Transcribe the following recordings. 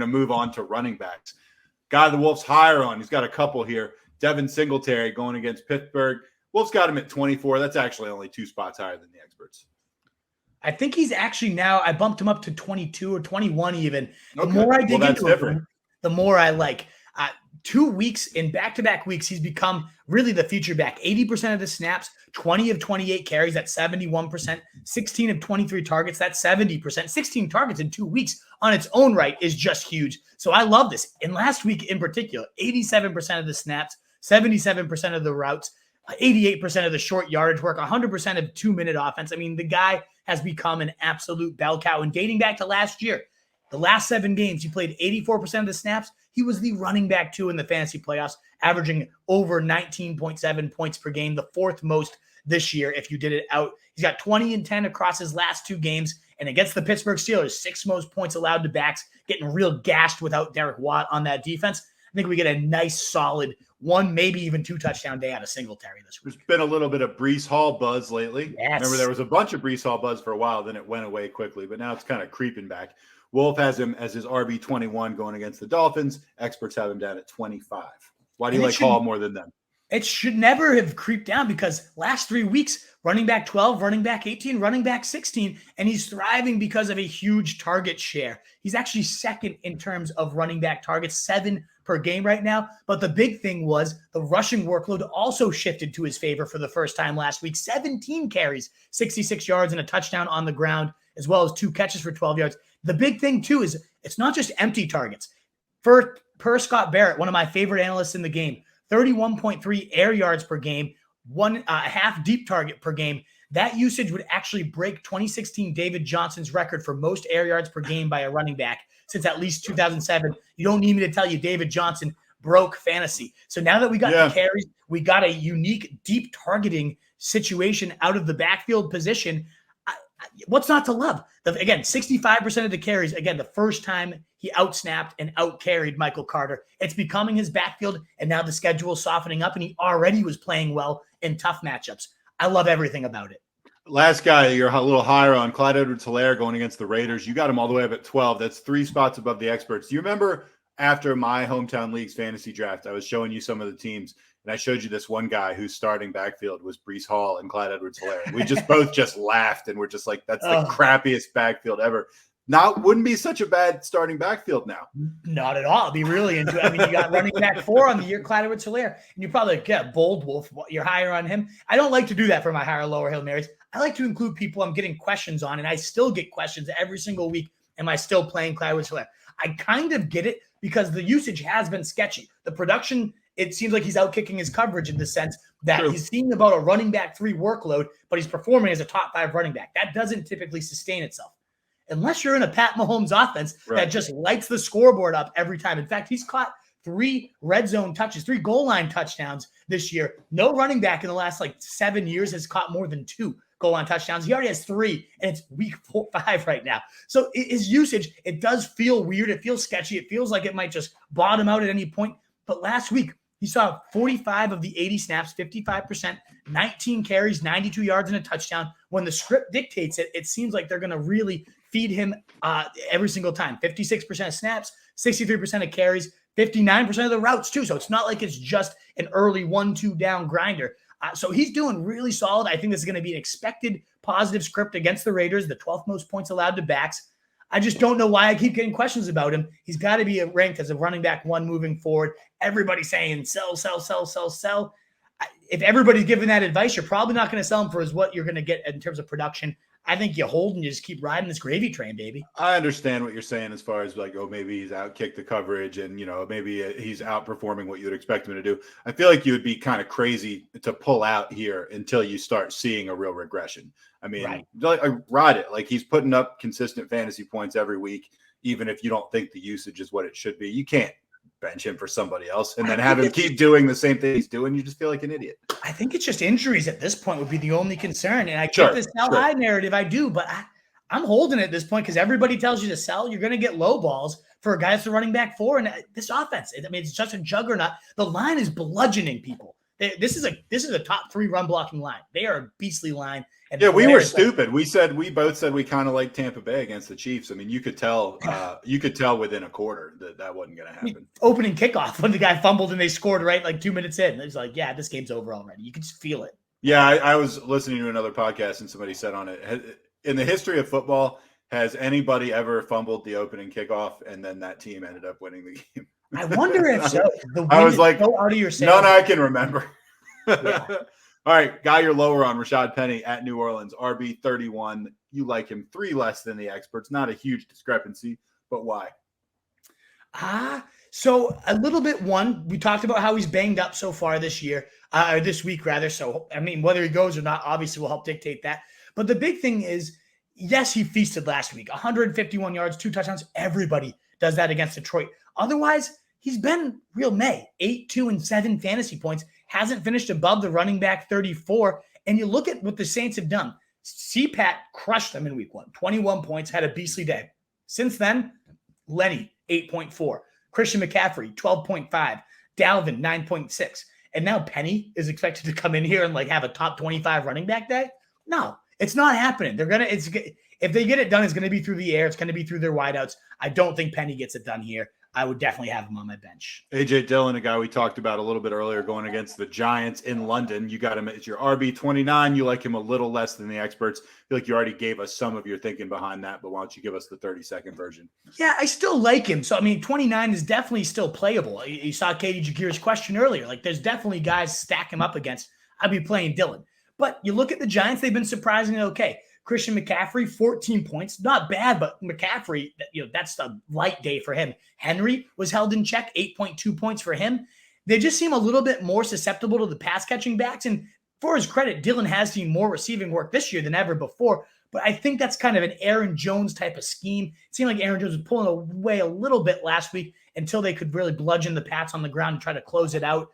to move on to running backs. Guy the Wolves higher on, he's got a couple here. Devin Singletary going against Pittsburgh. Wolves got him at 24. That's actually only 2 spots higher than the experts. I think he's actually now, I bumped him up to 22 or 21 even. The Okay. more I dig that's into different. him, the more I like. 2 weeks in back-to-back weeks, he's become really the feature back. 80% of the snaps, 20 of 28 carries, that's 71%. 16 of 23 targets, that's 70%. 16 targets in 2 weeks on its own right is just huge. So I love this. And last week in particular, 87% of the snaps, 77% of the routes, 88% of the short yardage work, 100% of 2-minute offense. I mean, the guy has become an absolute bell cow. And dating back to last year, the last 7 games, he played 84% of the snaps. He was the running back 2 in the fantasy playoffs, averaging over 19.7 points per game, the 4th most this year if you did it out. He's got 20 and 10 across his last 2 games. And against the Pittsburgh Steelers, 6th most points allowed to backs, getting real gashed without Derek Watt on that defense. I think we get a nice, solid 1, maybe even 2 touchdown day out of Singletary this week. There's been a little bit of Breece Hall buzz lately. Yes. Remember, there was a bunch of Breece Hall buzz for a while, then it went away quickly, but now it's kind of creeping back. Wolf has him as his RB21 going against the Dolphins. Experts have him down at 25. Why do you like Hall more than them? It should never have creeped down because last 3 weeks, running back 12, running back 18, running back 16, and he's thriving because of a huge target share. He's actually 2nd in terms of running back targets, 7 per game right now. But the big thing was the rushing workload also shifted to his favor for the first time last week. 17 carries, 66 yards, and a touchdown on the ground, as well as 2 catches for 12 yards. The big thing, too, is it's not just empty targets. Per Scott Barrett, one of my favorite analysts in the game, 31.3 air yards per game, 1 half deep target per game. That usage would actually break 2016 David Johnson's record for most air yards per game by a running back since at least 2007. You don't need me to tell you David Johnson broke fantasy. So now that we got the carries, we got a unique deep targeting situation out of the backfield position. What's not to love? Again, 65% of the carries, again, the first time he outsnapped and outcarried Michael Carter. It's becoming his backfield, and now the schedule is softening up, and he already was playing well in tough matchups. I love everything about it. Last guy, you're a little higher on, Clyde Edwards-Helaire going against the Raiders. You got him all the way up at 12. That's 3 spots above the experts. Do you remember after my hometown league's fantasy draft, I was showing you some of the teams, and I showed you this one guy whose starting backfield was Breece Hall and Clyde Edwards-Helaire. We just both just laughed, and we're just like, that's the crappiest backfield ever. Now, wouldn't be such a bad starting backfield now. Not at all. I'd be really into it. I mean, you got running back 4 on the year, Clyde Edwards-Helaire, and you probably get Bold Wolf. You're higher on him. I don't like to do that for my higher, lower Hail Marys. I like to include people I'm getting questions on, and I still get questions every single week. Am I still playing Clyde Edwards-Helaire? I kind of get it because the usage has been sketchy. The production, it seems like he's outkicking his coverage in the sense that he's seeing about a running back 3 workload, but he's performing as a top 5 running back. That doesn't typically sustain itself unless you're in a Pat Mahomes offense that just lights the scoreboard up every time. In fact, he's caught 3 red zone touches, 3 goal line touchdowns this year. No running back in the last 7 years has caught more than 2 goal line touchdowns. He already has 3, and it's week 5 right now. So his usage, it does feel weird. It feels sketchy. It feels like it might just bottom out at any point. But last week, he saw 45 of the 80 snaps, 55%, 19 carries, 92 yards, and a touchdown. When the script dictates it, it seems like they're going to really feed him every single time. 56% of snaps, 63% of carries, 59% of the routes too. So it's not like it's just an early 1-2 down grinder. So he's doing really solid. I think this is going to be an expected positive script against the Raiders, the 12th most points allowed to backs. I just don't know why I keep getting questions about him. He's got to be ranked as a running back 1 moving forward. Everybody's saying sell, sell, sell, sell, sell. If everybody's giving that advice, you're probably not going to sell him for what you're going to get in terms of production. I think you hold and you just keep riding this gravy train, baby. I understand what you're saying as far as maybe he's outkicked the coverage and, maybe he's outperforming what you would expect him to do. I feel like you would be kind of crazy to pull out here until you start seeing a real regression. I mean, I ride it. He's putting up consistent fantasy points every week, even if you don't think the usage is what it should be. You can't bench him for somebody else and then have him keep doing the same thing he's doing. You just feel like an idiot. I think it's just injuries at this point would be the only concern. And I get this sell high narrative. I do, but I'm holding it at this point because everybody tells you to sell. You're going to get low balls for a guy that's a running back 4. And this offense, I mean, it's just a juggernaut. The line is bludgeoning people. This is a top 3 run blocking line. They are a beastly line. And yeah, we were stupid. We both said we kind of like Tampa Bay against the Chiefs. I mean, you could tell within a quarter that wasn't going to happen. Opening kickoff when the guy fumbled and they scored right like 2 minutes in. It was like, yeah, this game's over already. You could just feel it. Yeah, I was listening to another podcast and somebody said on it, in the history of football, has anybody ever fumbled the opening kickoff and then that team ended up winning the game? I wonder if so. I was like, so out of your none I can remember. Yeah. All right, guy, you're lower on Rashaad Penny at New Orleans, RB 31. You like him 3 less than the experts. Not a huge discrepancy, but why? So a little bit. One, we talked about how he's banged up so far this year, or this week rather. So I mean, whether he goes or not, obviously will help dictate that. But the big thing is, yes, he feasted last week, 151 yards, 2 touchdowns. Everybody does that against Detroit. Otherwise, he's been real May, 8, 2, and 7 fantasy points. Hasn't finished above the running back 34. And you look at what the Saints have done. CPAT crushed them in week 1, 21 points, had a beastly day. Since then, Lenny, 8.4. Christian McCaffrey, 12.5. Dalvin, 9.6. And now Penny is expected to come in here and like have a top 25 running back day. No, it's not happening. If they get it done, it's going to be through the air. It's going to be through their wideouts. I don't think Penny gets it done here. I would definitely have him on my bench. A.J. Dillon, a guy we talked about a little bit earlier, going against the Giants in London. You got him at your RB 29. You like him a little less than the experts. I feel like you already gave us some of your thinking behind that, but why don't you give us the 30-second version? Yeah, I still like him. So, I mean, 29 is definitely still playable. You saw Katie Jagir's question earlier. Like, there's definitely guys stack him up against. I'd be playing Dillon. But you look at the Giants, they've been surprisingly okay. Christian McCaffrey, 14 points. Not bad, but McCaffrey, that's a light day for him. Henry was held in check, 8.2 points for him. They just seem a little bit more susceptible to the pass-catching backs. And for his credit, Dillon has seen more receiving work this year than ever before. But I think that's kind of an Aaron Jones type of scheme. It seemed like Aaron Jones was pulling away a little bit last week until they could really bludgeon the Pats on the ground and try to close it out.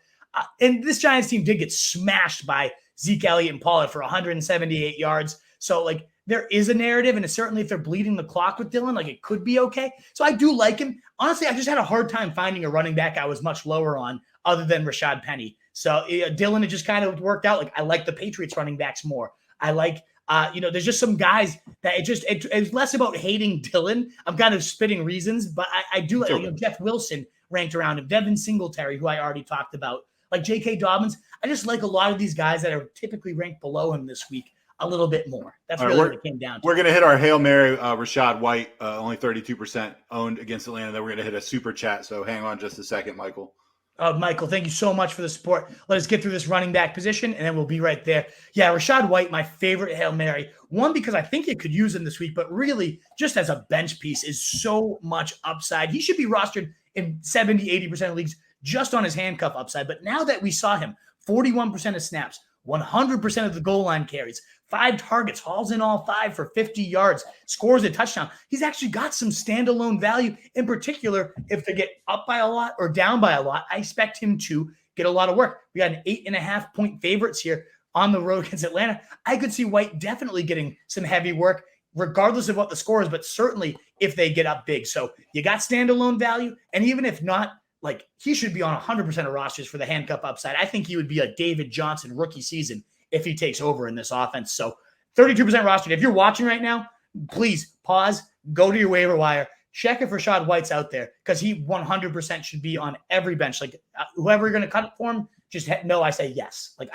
And this Giants team did get smashed by Zeke Elliott and Pollard for 178 yards. So, like, there is a narrative, and certainly if they're bleeding the clock with Dillon, like, it could be okay. So I do like him. Honestly, I just had a hard time finding a running back I was much lower on other than Rashaad Penny. So Dillon, it just kind of worked out. Like, I like the Patriots running backs more. I like, there's just some guys that it's less about hating Dillon. I'm kind of spitting reasons, but I do like Jeff Wilson ranked around him, Devin Singletary, who I already talked about, like J.K. Dobbins. I just like a lot of these guys that are typically ranked below him this week a little bit more. That's really what it came down to. We're going to hit our Hail Mary, Rachaad White, only 32% owned against Atlanta. Then we're going to hit a super chat. So hang on just a second, Michael. Michael, thank you so much for the support. Let us get through this running back position, and then we'll be right there. Yeah, Rachaad White, my favorite Hail Mary. One, because I think you could use him this week, but really just as a bench piece is so much upside. He should be rostered in 70, 80% of leagues just on his handcuff upside. But now that we saw him, 41% of snaps, 100% of the goal line carries, 5 targets, hauls in all 5 for 50 yards, scores a touchdown. He's actually got some standalone value. In particular, if they get up by a lot or down by a lot, I expect him to get a lot of work. We got an 8.5 point favorites here on the road against Atlanta. I could see White definitely getting some heavy work, regardless of what the score is, but certainly if they get up big. So you got standalone value, and even if not, like, he should be on 100% of rosters for the handcuff upside. I think he would be a David Johnson rookie season if he takes over in this offense. So 32% rostered. If you're watching right now, please pause, go to your waiver wire, check if Rachaad White's out there, because he 100% should be on every bench. Like, whoever you're going to cut it for him, just know I say yes. Like,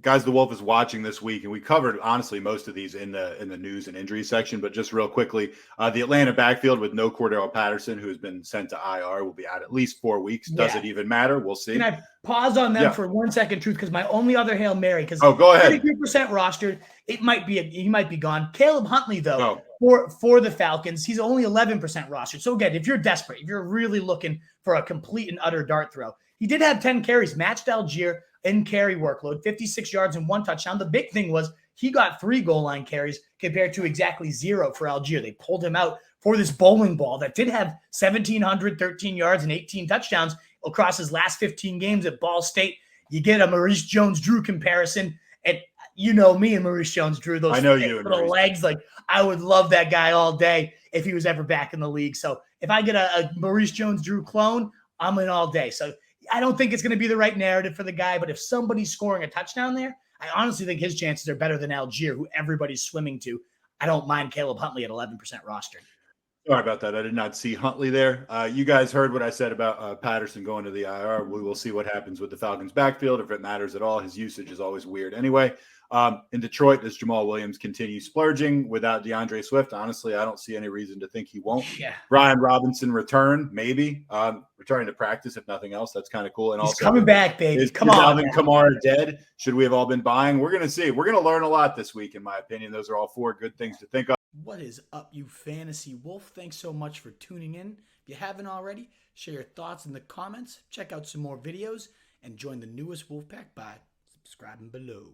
Guys, the Wolf is watching this week, and we covered honestly most of these in the news and injury section. But just real quickly, the Atlanta backfield with no Cordell Patterson, who has been sent to IR, will be out at least 4 weeks. Does it even matter? We'll see. Can I pause on them for 1 second, Truth? Because my only other Hail Mary, because go ahead. 33% rostered, he might be gone. Caleb Huntley, though, for the Falcons, he's only 11% rostered. So again, if you're desperate, if you're really looking for a complete and utter dart throw, he did have 10 carries, matched Algier in carry workload, 56 yards and 1 touchdown. The big thing was he got 3 goal line carries compared to exactly 0 for Algier. They pulled him out for this bowling ball that did have 1,713 yards and 18 touchdowns across his last 15 games at Ball State. You get a Maurice Jones-Drew comparison, and you know me and Maurice Jones-Drew, those little legs. Like, I would love that guy all day if he was ever back in the league. So if I get a Maurice Jones-Drew clone, I'm in all day. So I don't think it's going to be the right narrative for the guy, but if somebody's scoring a touchdown there, I honestly think his chances are better than Algier, who everybody's swimming to. I don't mind Caleb Huntley at 11% rostered. Sorry about that. I did not see Huntley there. You guys heard what I said about Patterson going to the IR. We will see what happens with the Falcons' backfield, if it matters at all. His usage is always weird anyway. In Detroit, does Jamal Williams continue splurging without DeAndre Swift? Honestly, I don't see any reason to think he won't. Yeah. Brian Robinson return, maybe. Returning to practice, if nothing else. That's kind of cool. And He's also coming back, baby. Come on. Alvin Kamara dead? Should we have all been buying? We're going to see. We're going to learn a lot this week, in my opinion. Those are all 4 good things to think of. What is up, you fantasy wolf? Thanks so much for tuning in. If you haven't already, share your thoughts in the comments, check out some more videos, and join the newest Wolfpack by subscribing below.